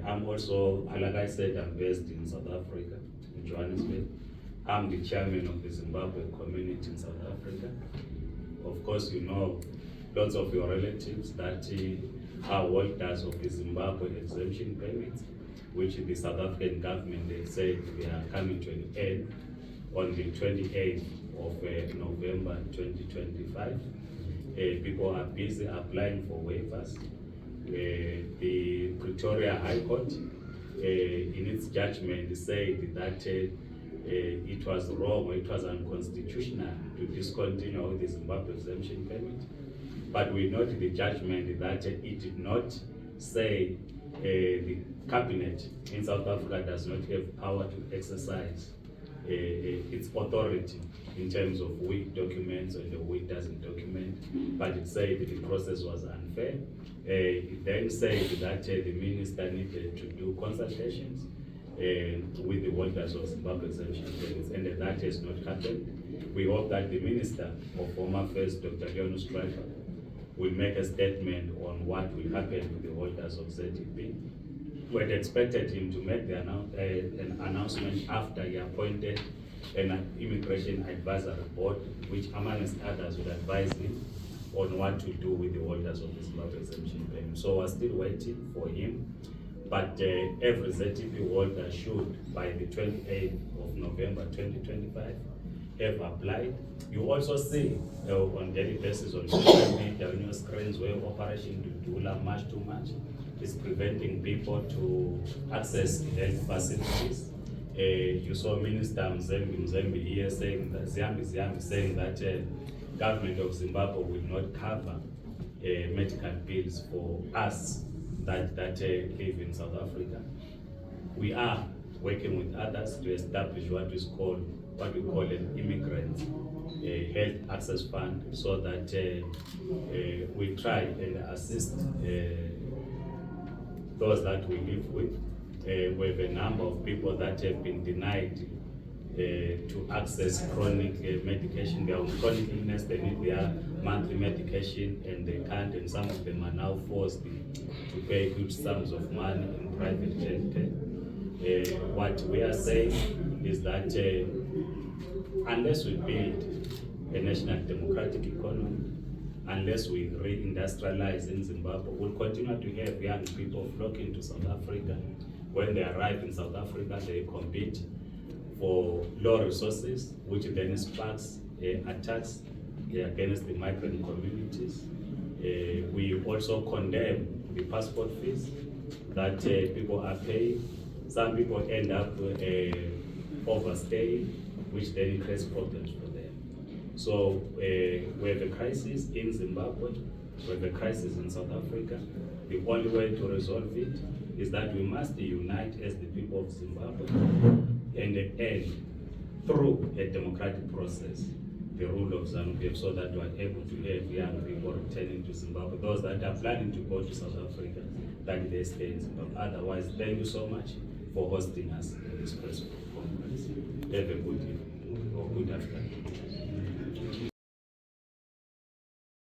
I'm also, like I said, I'm based in South Africa, in Johannesburg. I'm the chairman of the Zimbabwe community in South Africa. Of course, you know lots of your relatives that are holders of the Zimbabwe exemption permits, which the South African government, they said they are coming to an end on the 28th of November 2025. People are busy applying for waivers. The Pretoria High Court, in its judgment, said that it was wrong, or it was unconstitutional to discontinue with the Zimbabwe exemption permit. But we note the judgment that it did not say the cabinet in South Africa does not have power to exercise its authority in terms of who documents and who doesn't document, but it said the process was unfair. It then said that the minister needed to do consultations with the holders of Zimbabwe exemption permits, and that has not happened. We hope that the Minister of Home Affairs, Dr. Leon Striker, will make a statement on what will happen with the holders of ZEP. We had expected him to make an announcement after he appointed an immigration advisory board, which amongst others would advise him on what to do with the holders of the Zimbabwe exemption permit. So we're still waiting for him, but every ZEP holder should, by the 28th of November 2025, have applied. You also see on daily basis on social media, on your screens, where Operation Dudula, March to March, is preventing people to access health facilities. You saw Minister Mzembe here saying that saying that government of Zimbabwe will not cover medical bills for us that live in South Africa. We are working with others to establish what we call an immigrant health access fund, so that we try and assist those that we live with. We have a number of people that have been denied to access chronic medication. They are on chronic illness, they need their monthly medication, and they can't, and some of them are now forced to pay huge sums of money in private healthcare. What we are saying is that unless we build a national democratic economy, unless we re-industrialize in Zimbabwe, we'll continue to have young people flocking to South Africa. When they arrive in South Africa, they compete for low resources, which then sparks attacks against the migrant communities. We also condemn the passport fees that people are paying. Some people end up overstaying, which then creates problems for them. So we have a crisis in Zimbabwe, we have a crisis in South Africa. The only way to resolve it is that we must unite as the people of Zimbabwe and end through a democratic process the rule of ZANU-PF, so that we are able to have young people returning to Zimbabwe. Those that are planning to go to South Africa, that they stay in Zimbabwe. Otherwise, thank you so much for hosting us in this press conference. Have a good evening or good afternoon.